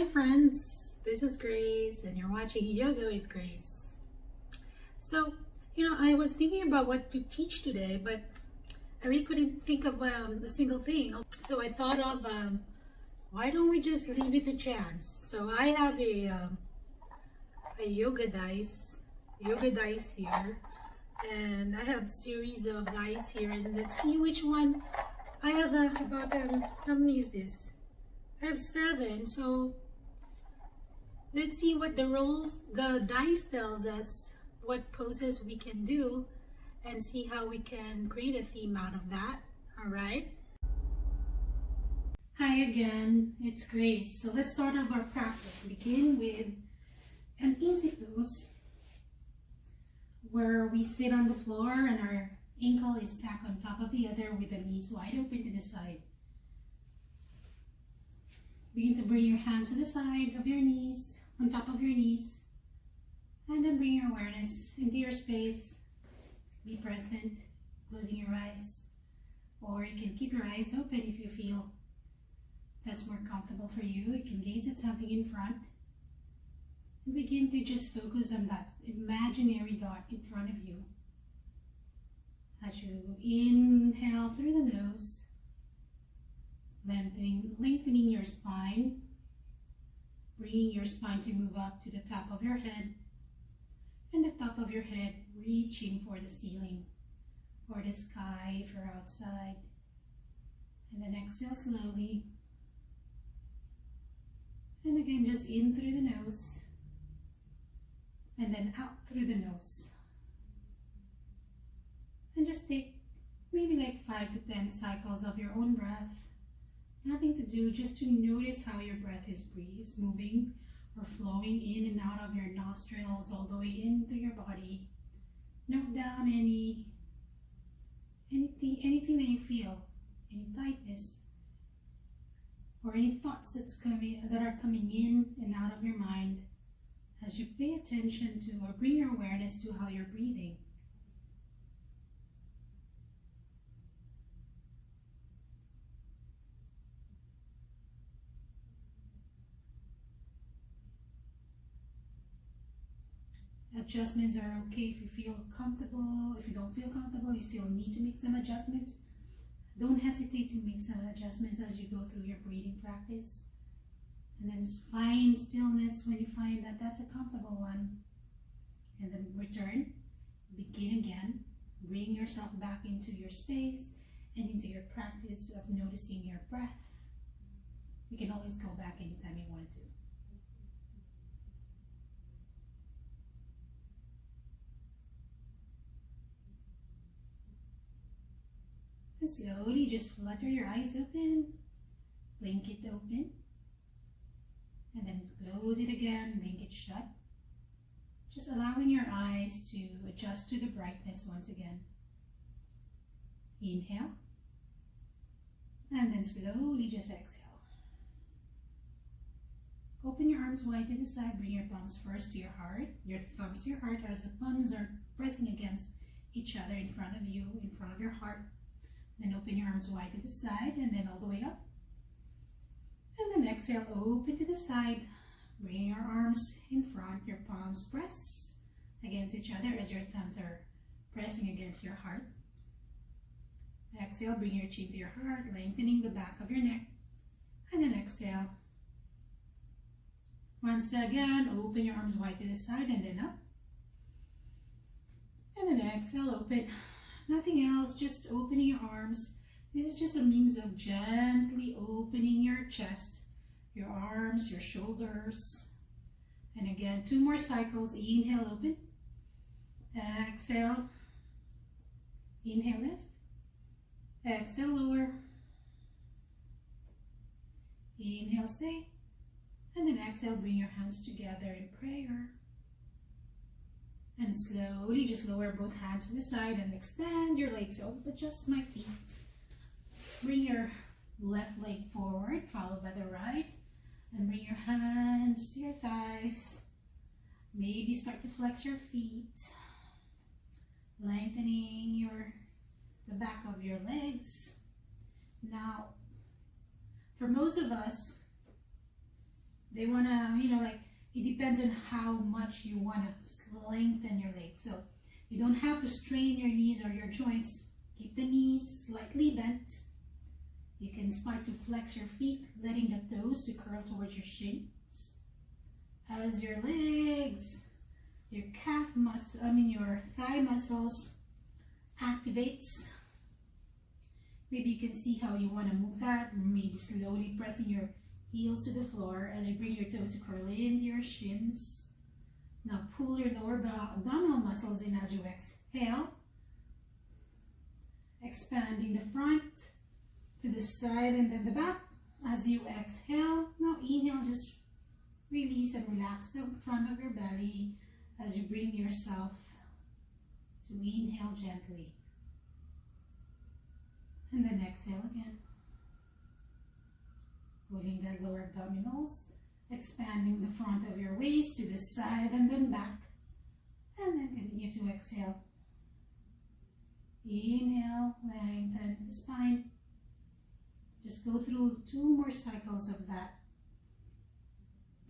friends, this is Grace and you're watching Yoga with Grace. So, I was thinking about what to teach today, but I really couldn't think of a single thing. So I thought of, why don't we just leave it to chance? So I have a yoga dice here, and I have series of dice here, and let's see which one. I have about, how many is this? I have 7, so let's see what the dice tells us, what poses we can do, and see how we can create a theme out of that. All right. Hi again, it's Grace. So let's start off our practice. Begin with an easy pose where we sit on the floor and our ankle is stacked on top of the other with the knees wide open to the side. Begin to bring your hands to the side of your knees, on top of your knees, and then bring your awareness into your space. Be present, closing your eyes, or you can keep your eyes open if you feel that's more comfortable for you. You can gaze at something in front and begin to just focus on that imaginary dot in front of you. As you inhale through the nose, lengthening your spine, bringing your spine to move up to the top of your head, and the top of your head reaching for the ceiling or the sky if you're outside. And then exhale slowly. And again, just in through the nose, and then out through the nose. And just take maybe like 5 to 10 cycles of your own breath. Nothing to do, just to notice how your breath is moving or flowing in and out of your nostrils all the way into your body. Note down anything that you feel, any tightness, or any thoughts that are coming in and out of your mind as you pay attention to or bring your awareness to how you're breathing. Adjustments are okay if you feel comfortable. If you don't feel comfortable, you still need to make some adjustments. Don't hesitate to make some adjustments as you go through your breathing practice. And then just find stillness when you find that that's a comfortable one. And then return, begin again. Bring yourself back into your space and into your practice of noticing your breath. You can always go back anytime you want to. And slowly just flutter your eyes open, blink it open, and then close it again, blink it shut. Just allowing your eyes to adjust to the brightness once again. Inhale, and then slowly just exhale. Open your arms wide to the side, bring your palms first to your heart, your thumbs to your heart as the palms are pressing against each other in front of you, in front of your heart. Then open your arms wide to the side and then all the way up. And then exhale, open to the side. Bring your arms in front, your palms press against each other as your thumbs are pressing against your heart. Exhale, bring your chin to your heart, lengthening the back of your neck. And then exhale. Once again, open your arms wide to the side and then up. And then exhale, open. Nothing else, just opening your arms. This is just a means of gently opening your chest, your arms, your shoulders. And again, 2 more cycles. Inhale, open. Exhale. Inhale, lift. Exhale, lower. Inhale, stay. And then exhale, bring your hands together in prayer. And slowly just lower both hands to the side and extend your legs. So adjust my feet. Bring your left leg forward, followed by the right. And bring your hands to your thighs. Maybe start to flex your feet. Lengthening the back of your legs. Now, for most of us, They want to, you know, like, it depends on how much you want to lengthen your legs. So you don't have to strain your knees or your joints. Keep the knees slightly bent. You can start to flex your feet, letting the toes to curl towards your shins. As your legs, your your thigh muscles activates. Maybe you can see how you want to move that. Maybe slowly pressing your heels to the floor as you bring your toes to curl into your shins. Now pull your lower abdominal muscles in as you exhale. Expanding the front to the side and then the back as you exhale. Now inhale, just release and relax the front of your belly as you bring yourself to inhale gently. And then exhale again. Pulling that lower abdominals, expanding the front of your waist to the side and then back. And then continue to exhale. Inhale, lengthen the spine. Just go through 2 more cycles of that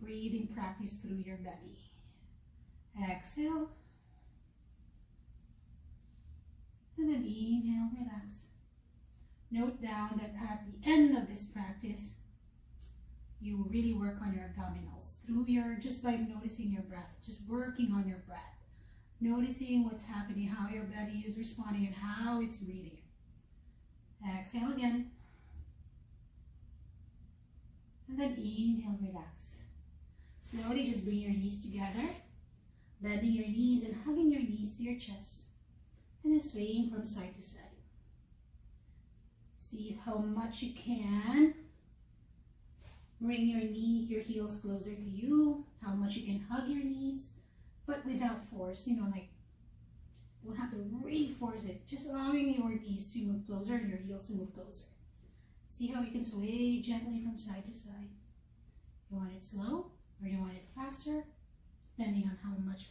breathing practice through your belly. Exhale. And then inhale, relax. Note down that at the end of this practice, you really work on your abdominals just by noticing your breath, just working on your breath. Noticing what's happening, how your belly is responding and how it's breathing. Exhale again. And then inhale, relax. Slowly just bring your knees together, bending your knees and hugging your knees to your chest. And then swaying from side to side. See how much you can bring your heels closer to you, how much you can hug your knees, but without force, you know, like, you don't have to really force it, just allowing your knees to move closer and your heels to move closer. See how you can sway gently from side to side. You want it slow or you want it faster, depending on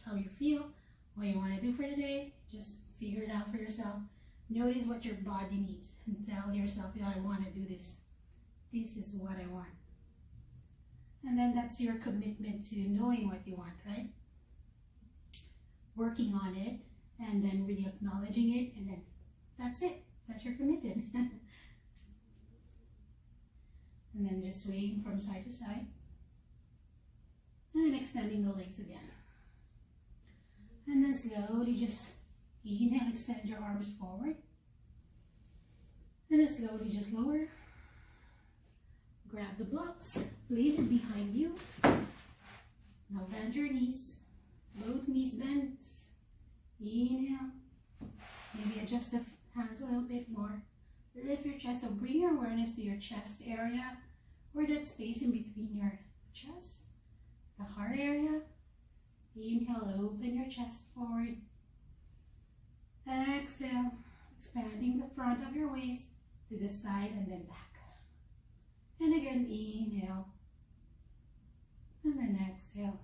how you feel, what you want to do for today. Just figure it out for yourself. Notice what your body needs and tell yourself, yeah, I want to do this. This is what I want. And then that's your commitment to knowing what you want, right? Working on it and then really acknowledging it, and then that's it. That's your commitment. And then just swaying from side to side. And then extending the legs again. And then slowly just inhale, extend your arms forward. And then slowly just lower. Grab the blocks, place it behind you. Now bend your knees. Both knees bent. Inhale. Maybe adjust the hands a little bit more. Lift your chest, so bring your awareness to your chest area, or that space in between your chest, the heart area. Inhale, open your chest forward. Exhale, expanding the front of your waist to the side and then back. And again, inhale. And then exhale.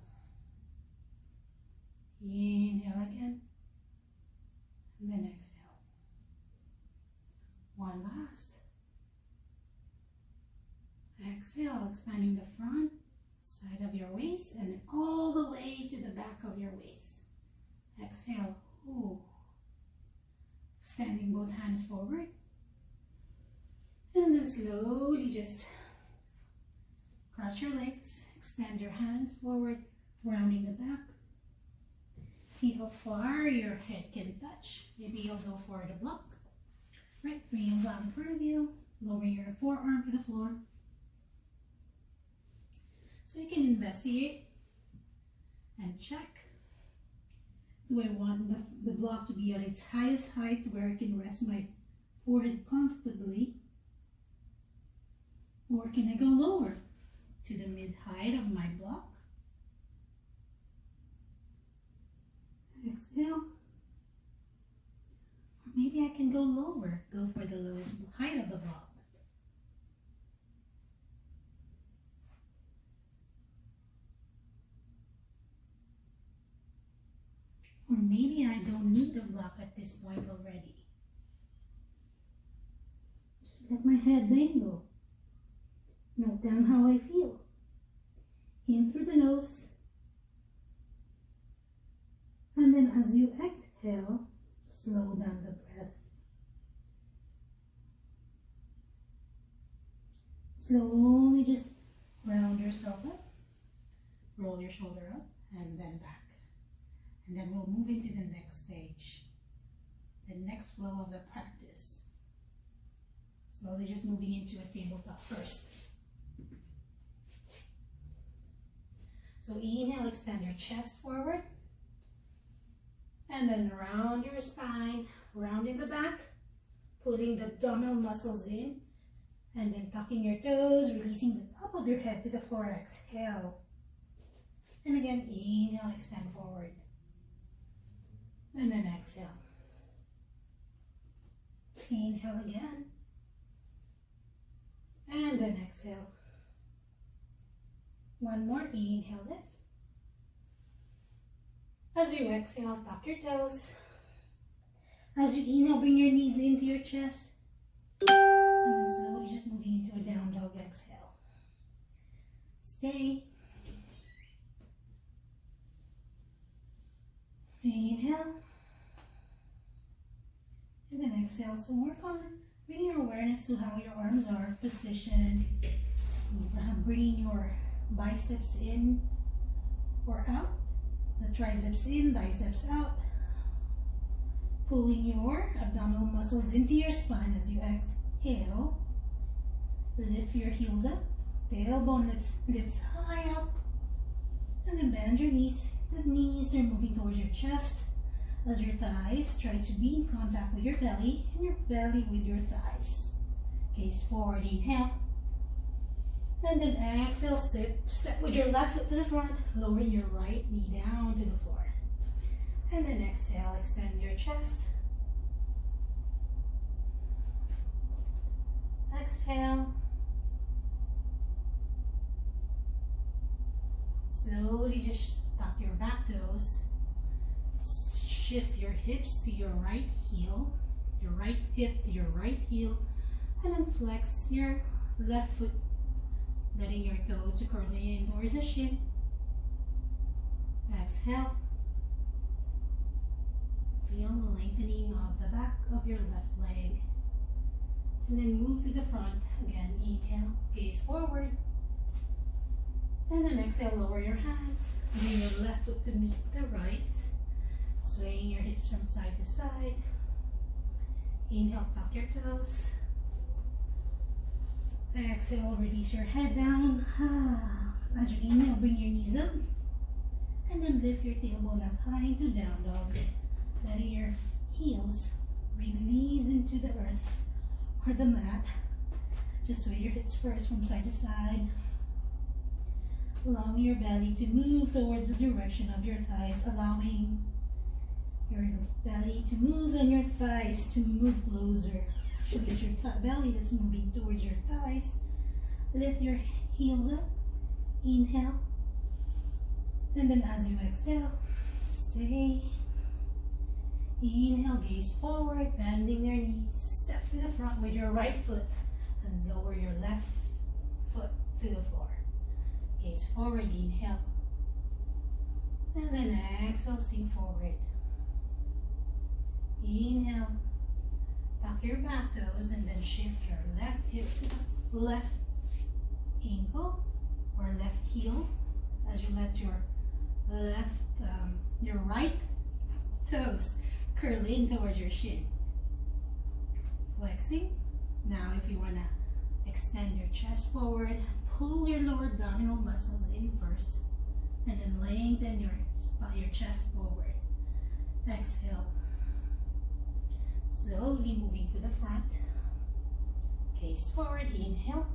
Inhale again. And then exhale. One last. Exhale, expanding the front, side of your waist, and then all the way to the back of your waist. Exhale. Ooh. Extending both hands forward. And then slowly just cross your legs, extend your hands forward, rounding the back. See how far your head can touch. Maybe you'll go for the block. Right, bring your block in front of you, lower your forearm to the floor. So you can investigate and check. Do I want the block to be at its highest height where I can rest my forehead comfortably? Or can I go lower to the mid-height of my block? Exhale. Or maybe I can go lower, go for the lowest height of the block. Or maybe I don't need the block at this point already. Just let my head dangle. Note down how I feel. In through the nose. And then as you exhale, slow down the breath. Slowly just round yourself up. Roll your shoulder up and then back. And then we'll move into the next stage. The next flow of the practice. Slowly just moving into a tabletop first. So inhale, extend your chest forward. And then round your spine, rounding the back, pulling the abdominal muscles in, and then tucking your toes, releasing the top of your head to the floor. Exhale. And again, inhale, extend forward. And then exhale. Inhale again. And then exhale. One more, inhale, lift. As you exhale, tuck your toes. As you inhale, bring your knees into your chest. And then slowly just moving into a down dog, exhale. Stay. Inhale. And then exhale. So work on bringing your awareness to how your arms are positioned. Bringing your biceps in or out. The triceps in, biceps out. Pulling your abdominal muscles into your spine as you exhale. Lift your heels up. Tailbone lifts high up. And then bend your knees. The knees are moving towards your chest as your thighs try to be in contact with your belly and your belly with your thighs. Gaze forward, inhale. And then exhale, step with your left foot to the front, lowering your right knee down to the floor. And then exhale, extend your chest. Exhale. Slowly just tuck your back toes. Shift your hips to your right heel, your right hip to your right heel, and then flex your left foot, letting your toes curl in towards the shin. Exhale. Feel the lengthening of the back of your left leg. And then move to the front. Again, inhale, gaze forward. And then exhale, lower your hands. Bring your left foot to meet the right. Swaying your hips from side to side. Inhale, tuck your toes. Exhale, release your head down. As you inhale, bring your knees up. And then lift your tailbone up high into down dog. Letting your heels release into the earth or the mat. Just sway your hips first from side to side. Allowing your belly to move towards the direction of your thighs. Allowing your belly to move and your thighs to move closer. Actually, it's your belly that's moving towards your thighs. Lift your heels up. Inhale. And then as you exhale, stay. Inhale, gaze forward, bending your knees. Step to the front with your right foot and lower your left foot to the floor. Gaze forward, inhale. And then exhale, sink forward. Inhale. Tuck your back toes and then shift your left hip to the left ankle or left heel as you let your your right toes curl in towards your shin. Flexing. Now if you want to extend your chest forward, pull your lower abdominal muscles in first and then lengthen your chest forward. Exhale. Slowly moving to the front. Gaze forward, inhale.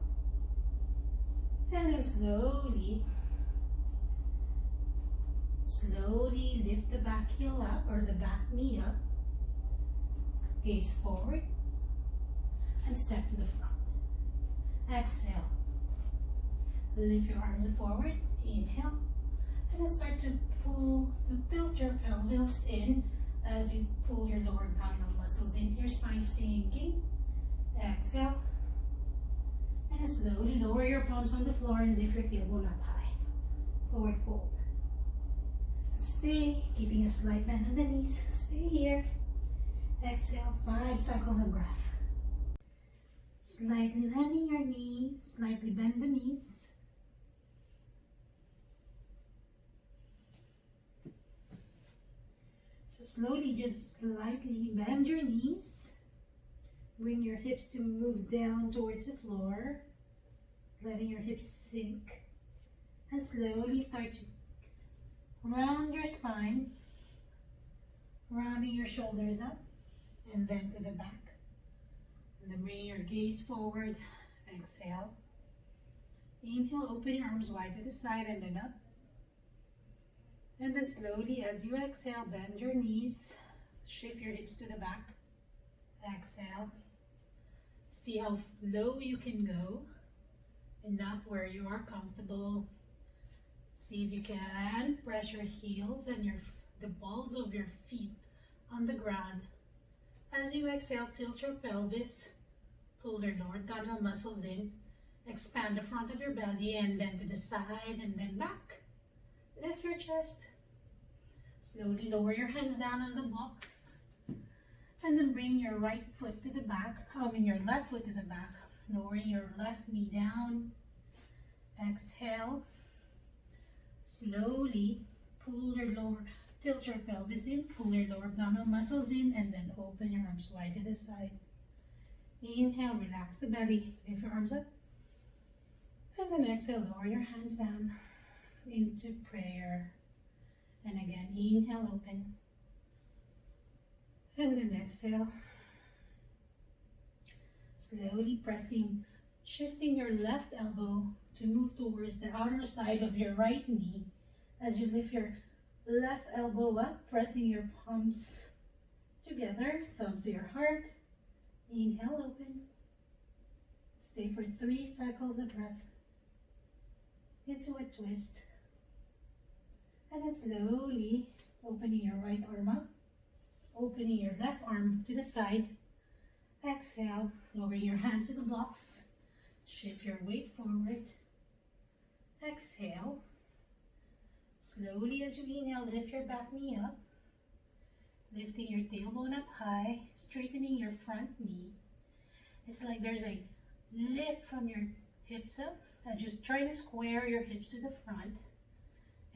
And then slowly lift the back heel up or the back knee up. Gaze forward and step to the front. Exhale. Lift your arms forward. Inhale. Then start to tilt your pelvis in as you pull your lower abdominal muscles into your spine, sinking. Exhale. And slowly lower your palms on the floor and lift your tailbone up high. Forward fold. Stay, keeping a slight bend on the knees. Stay here. Exhale, 5 cycles of breath. Slightly bending your knees, slightly bend the knees. So slowly, just slightly bend your knees. Bring your hips to move down towards the floor, letting your hips sink. And slowly start to round your spine, rounding your shoulders up and then to the back. And then bring your gaze forward. Exhale. Inhale, open your arms wide to the side and then up. And then slowly, as you exhale, bend your knees, shift your hips to the back. Exhale. See how low you can go, enough where you are comfortable. See if you can press your heels and the balls of your feet on the ground. As you exhale, tilt your pelvis, pull your lower abdominal muscles in, expand the front of your belly and then to the side and then back. Lift your chest. Slowly lower your hands down on the blocks. And then bring your right foot to the back, your left foot to the back, lowering your left knee down. Exhale. Slowly tilt your pelvis in, pull your lower abdominal muscles in, and then open your arms wide to the side. Inhale, relax the belly, lift your arms up. And then exhale, lower your hands down into prayer. And again, inhale, open. And then exhale. Slowly shifting your left elbow to move towards the outer side of your right knee as you lift your left elbow up, pressing your palms together, thumbs to your heart. Inhale, open. Stay for 3 cycles of breath. Into a twist. And then slowly opening your right arm up, opening your left arm to the side. Exhale, lower your hands to the blocks. Shift your weight forward. Exhale. Slowly as you inhale, lift your back knee up. Lifting your tailbone up high, straightening your front knee. It's like there's a lift from your hips up. Just try to square your hips to the front.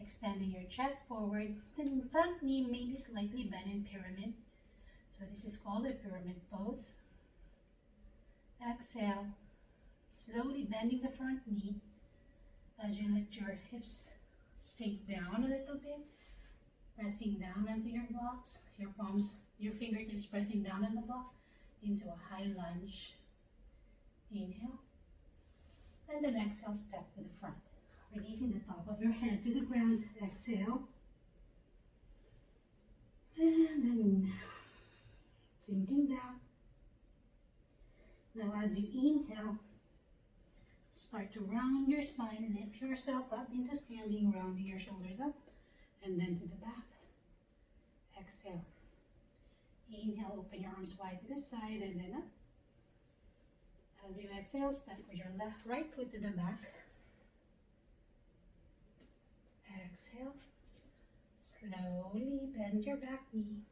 Extending your chest forward. Then the front knee may be slightly bent in pyramid. So this is called a pyramid pose. Exhale. Slowly bending the front knee as you let your hips sink down a little bit. Pressing down onto your blocks. Your fingertips pressing down on the block into a high lunge. Inhale. And then exhale, step to the front. Releasing the top of your head to the ground. Exhale. And then sinking down. Now as you inhale, start to round your spine. Lift yourself up into standing, rounding your shoulders up. And then to the back. Exhale. Inhale, open your arms wide to the side and then up. As you exhale, step with your right foot to the back. Exhale. Slowly bend your back knee.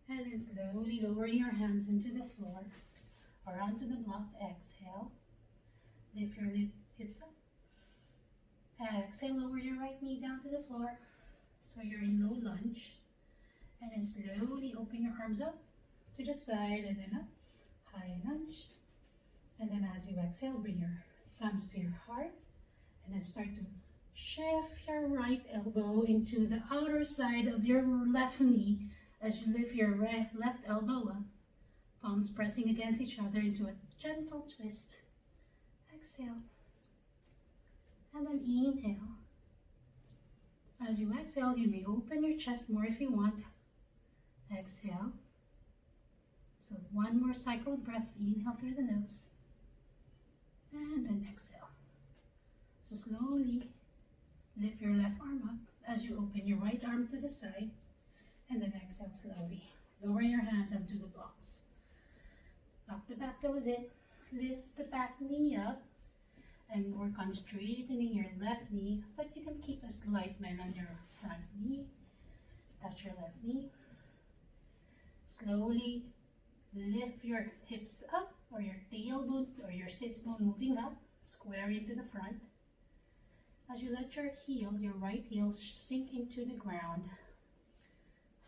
And then slowly lower your hands into the floor or onto the block. Exhale. Lift your hips up. Exhale, lower your right knee down to the floor. So you're in low lunge. And then slowly open your arms up to the side and then up. High lunge. And then as you exhale, bring your thumbs to your heart. And then start to shift your right elbow into the outer side of your left knee as you lift your left elbow up. Palms pressing against each other into a gentle twist. Exhale. And then inhale. As you exhale, you may open your chest more if you want. Exhale. So one more cycle of breath. Inhale through the nose. And then exhale. So slowly lift your left arm up as you open your right arm to the side. And then exhale slowly. Lower your hands onto the blocks. Back to back toes in. Lift the back knee up. And work on straightening your left knee, but you can keep a slight bend on your front knee. Touch your left knee. Slowly lift your hips up, or your tailbone or your sits bone moving up, square into the front. As you let your heel, your right heel, sink into the ground,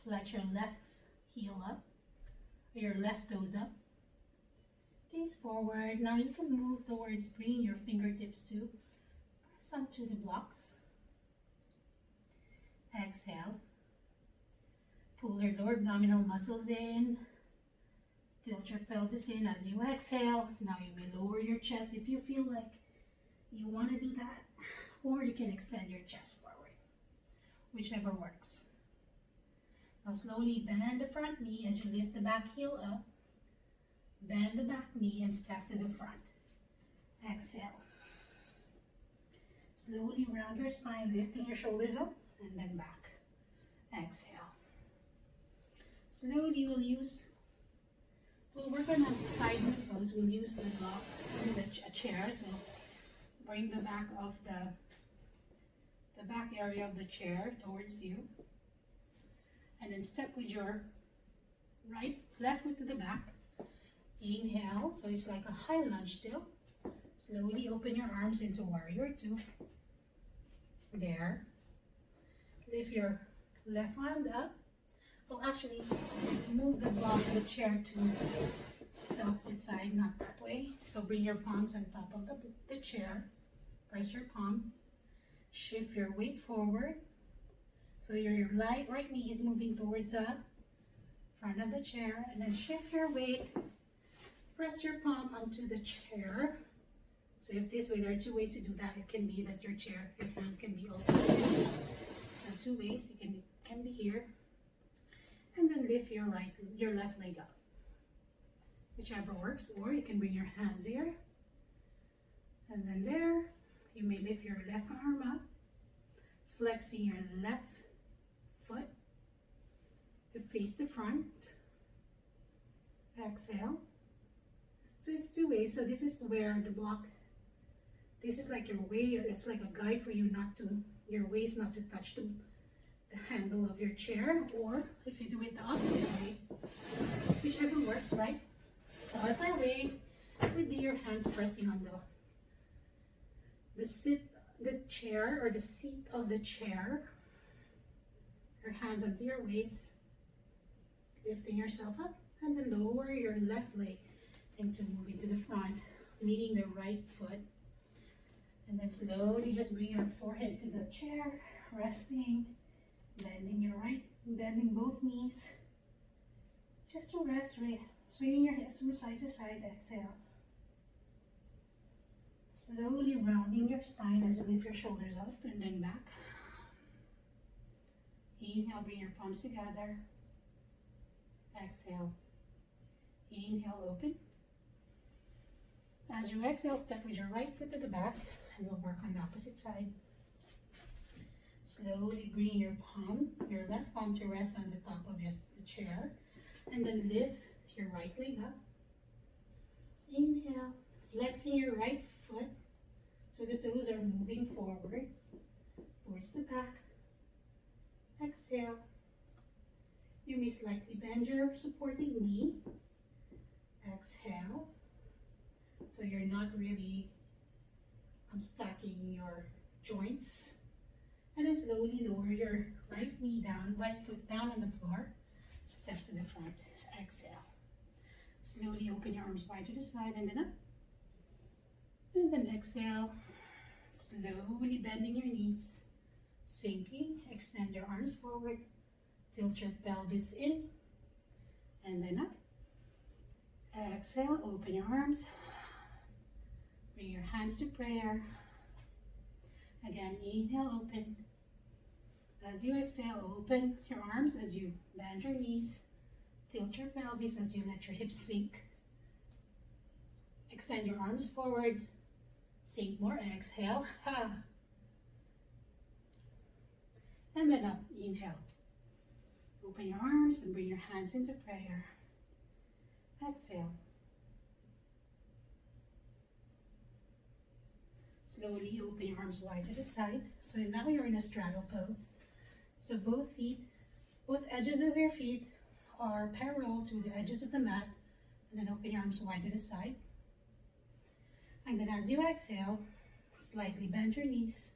flex your left heel up, or your left toes up. Gaze forward. Now you can move towards bringing your fingertips to press onto the blocks. Exhale. Pull your lower abdominal muscles in. Tilt your pelvis in as you exhale. Now you may lower your chest if you feel like you want to do that, or you can extend your chest forward, whichever works. Now slowly bend the front knee as you lift the back heel up. Bend the back knee and step to the front. Exhale. Slowly round your spine, lifting your shoulders up and then back. Exhale. Slowly we'll work on a side pose. We'll use the block and a chair. So bring the back of the back area of the chair towards you. And then step with your left foot to the back. Inhale, so it's like a high lunge still. Slowly open your arms into warrior two. There. Lift your left hand up. Well, actually, move the block of the chair to the opposite side, not that way. So bring your palms on top of the chair. Press your palm. Shift your weight forward. So your right knee is moving towards the front of the chair. And then shift your weight. Press your palm onto the chair. So if this way, there are two ways to do that. It can be that your hand can be also here. So two ways. It can be here. And then lift your left leg up. Whichever works. Or you can bring your hands here. And then there, you may lift your left arm up. Flexing your left foot to face the front. Exhale. So it's two ways. So this is where the block, this is like your way, it's like a guide for you your waist not to touch the handle of your chair, or if you do it the opposite way, whichever works, right? The other way would be your hands pressing on the chair or the seat of the chair. Your hands onto your waist, lifting yourself up, and then lower your left leg into moving to the front, meeting the right foot, and then slowly just bring your forehead to the chair, resting, bending both knees, just to rest, swinging your hips from side to side. Exhale. Slowly rounding your spine as you lift your shoulders up and then back. Inhale, bring your palms together. Exhale. Inhale, open. As you exhale, step with your right foot to the back, and we'll work on the opposite side. Slowly bring your left palm to rest on the top of the chair, and then lift your right leg up. Inhale, flexing your right foot so the toes are moving forward towards the back. Exhale. You may slightly bend your supporting knee. Exhale. So you're not really stacking your joints. And then slowly lower your right foot down on the floor. Step to the front. Exhale. Slowly open your arms wide to the side and then up. And then exhale. Slowly bending your knees. Sinking. Extend your arms forward. Tilt your pelvis in. And then up. Exhale. Open your arms. Bring your hands to prayer. Again, inhale, open. As you exhale, open your arms as you bend your knees. Tilt your pelvis as you let your hips sink. Extend your arms forward. Sink more. Exhale. Ha. And then up. Inhale. Open your arms and bring your hands into prayer. Exhale. Slowly open your arms wide to the side. So now you're in a straddle pose. So both edges of your feet are parallel to the edges of the mat. And then open your arms wide to the side. And then as you exhale, slightly bend your knees.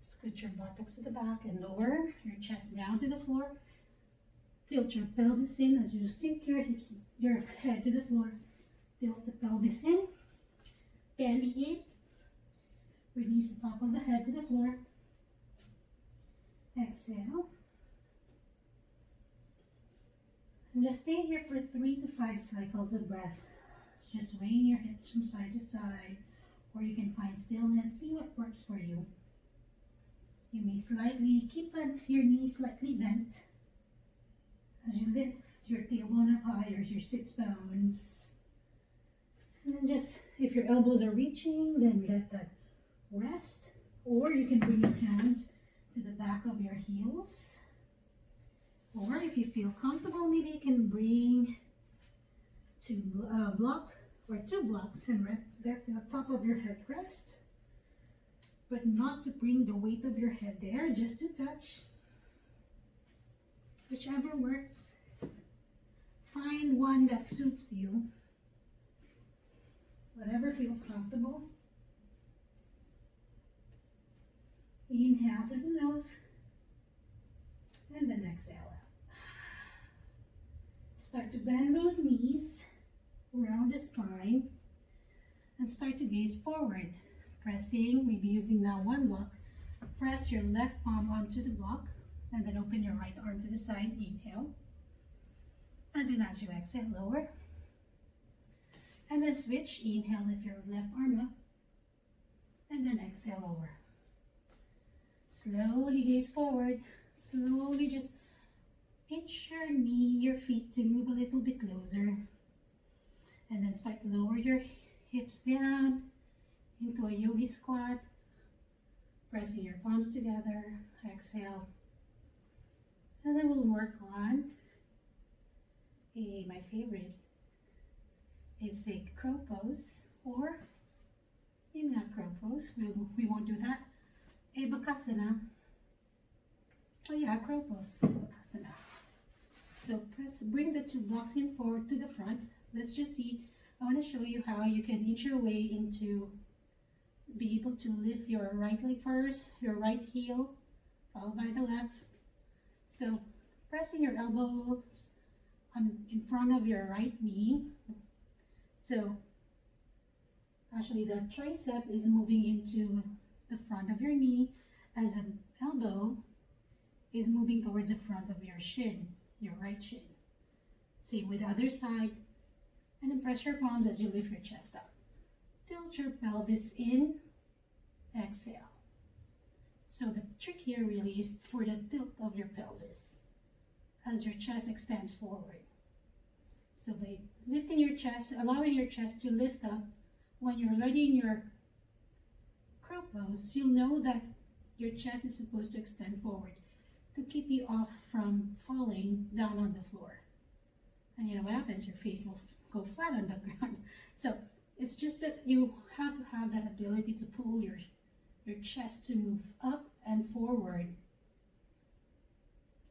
Scoot your buttocks to the back and lower your chest down to the floor. Tilt your pelvis in as you sink your hips, your head to the floor. Tilt the pelvis in. Belly in. Release the top of the head to the floor. Exhale. And just stay here for 3 to 5 cycles of breath. Just swaying your hips from side to side, or you can find stillness. See what works for you. You may slightly keep your knees slightly bent as you lift your tailbone up high or your sits bones. And then just, if your elbows are reaching, then let that rest. Or you can bring your hands to the back of your heels. Or if you feel comfortable, maybe you can bring to a block or 2 blocks and let the top of your head rest. But not to bring the weight of your head there, just to touch. Whichever works. Find one that suits you. Whatever feels comfortable. Inhale through the nose. And then exhale out. Start to bend both knees around the spine. And start to gaze forward. Pressing, maybe using now one block. Press your left palm onto the block. And then open your right arm to the side. Inhale. And then as you exhale, lower. And then switch. Inhale, lift your left arm up. And then exhale, lower. Slowly gaze forward. Slowly just inch your feet to move a little bit closer. And then start to lower your hips down into a yogi squat. Pressing your palms together. Exhale. And then we'll work on my favorite is a crow pose, or maybe not crow pose, we won't do that. A Bakasana. Oh yeah, crow pose, Bakasana. So bring the 2 blocks in forward to the front. Let's just see, I want to show you how you can inch your way into be able to lift your right leg first, your right heel, followed by the left. So pressing your elbows in front of your right knee. So actually the tricep is moving into the front of your knee as an elbow is moving towards the front of your shin, your right shin. Same with the other side. And then press your palms as you lift your chest up. Tilt your pelvis in. Exhale. So the trick here really is for the tilt of your pelvis as your chest extends forward. So by lifting your chest, allowing your chest to lift up, when you're already in your crow pose, you'll know that your chest is supposed to extend forward to keep you off from falling down on the floor. And you know what happens? Your face will go flat on the ground. So it's just that you have to have that ability to pull your chest to move up and forward,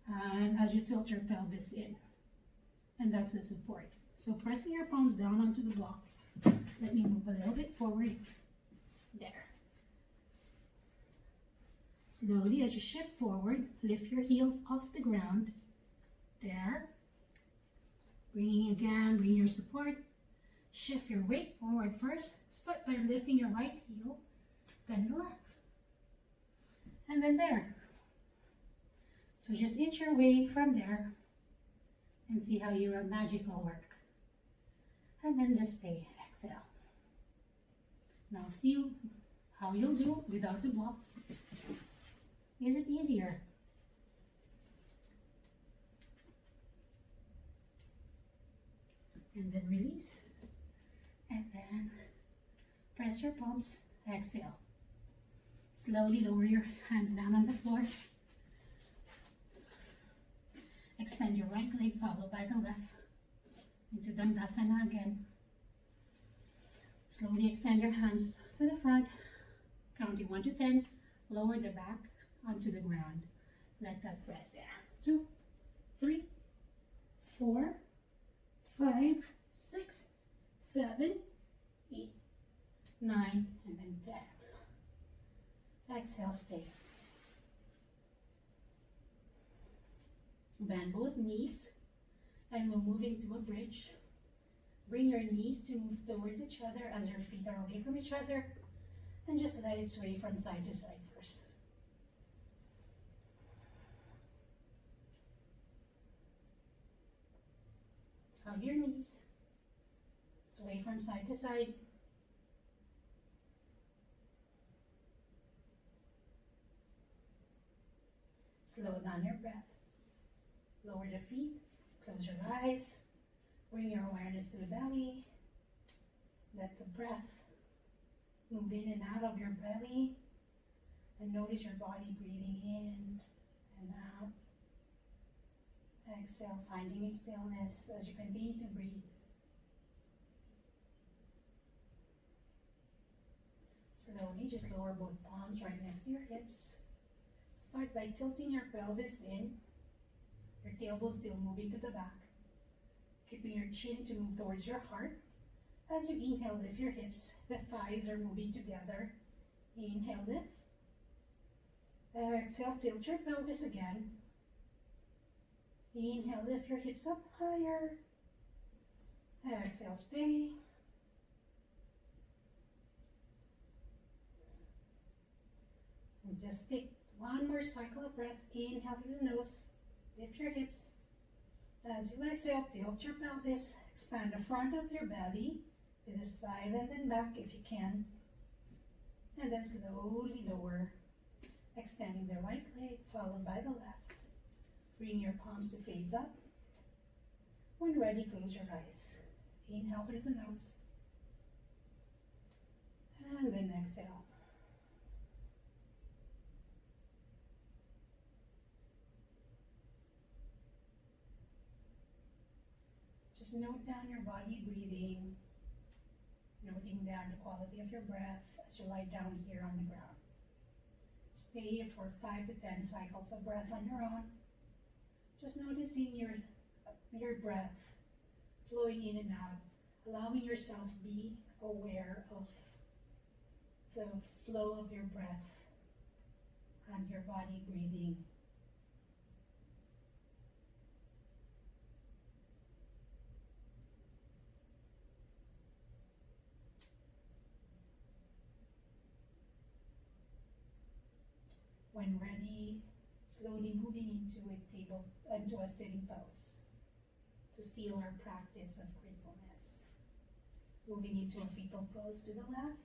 and as you tilt your pelvis in, and that's the support. So pressing your palms down onto the blocks. Let me move a little bit forward. There. Slowly as you shift forward, lift your heels off the ground. There. Bring your support. Shift your weight forward first. Start by lifting your right heel, then the left. And then there. So just inch your way from there and see how your magic will work. And then just stay. Exhale. Now see how you'll do without the blocks. Is it easier? And then release. And then press your palms. Exhale. Slowly lower your hands down on the floor. Extend your right leg followed by the left into Dandasana again. Slowly extend your hands to the front. Counting 1 to 10, lower the back onto the ground. Let that rest there. 2, 3, 4, 5, 6, 7, 8, 9, and then 10. Exhale, stay. Bend both knees, and we'll move into a bridge. Bring your knees to move towards each other as your feet are away from each other, and just let it sway from side to side first. Hug your knees, sway from side to side. Slow down your breath. Lower the feet, close your eyes, bring your awareness to the belly. Let the breath move in and out of your belly, and notice your body breathing in and out. Exhale, finding your stillness as you continue to breathe. Slowly, just lower both palms right next to your hips. Start by tilting your pelvis in, your tailbone still moving to the back, keeping your chin to move towards your heart. As you inhale, lift your hips, the thighs are moving together. Inhale, lift. Exhale, tilt your pelvis again. Inhale, lift your hips up higher. Exhale, stay. And just take one more cycle of breath. Inhale through the nose. Lift your hips. As you exhale, tilt your pelvis. Expand the front of your belly to the side and then back if you can. And then slowly lower, extending the right leg followed by the left. Bring your palms to face up. When ready, close your eyes. Inhale through the nose. And then exhale. Just note down your body breathing, noting down the quality of your breath as you lie down here on the ground. Stay here for 5 to 10 cycles of breath on your own. Just noticing your breath flowing in and out, allowing yourself be aware of the flow of your breath and your body breathing. When ready, slowly moving into a sitting pose to seal our practice of gratefulness. Moving into a fetal pose to the left,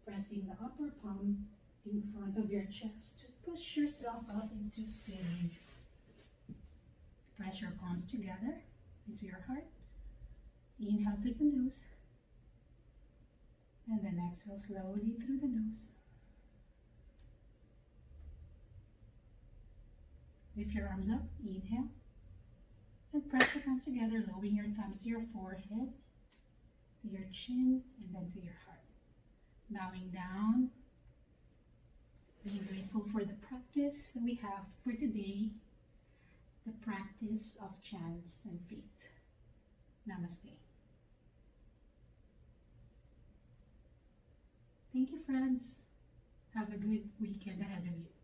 pressing the upper palm in front of your chest to push yourself up into sitting. Press your palms together into your heart. Inhale through the nose, and then exhale slowly through the nose. Lift your arms up, inhale, and press the palms together, lowering your thumbs to your forehead, to your chin, and then to your heart. Bowing down, being grateful for the practice that we have for today, the practice of chants and feet. Namaste. Thank you, friends. Have a good weekend ahead of you.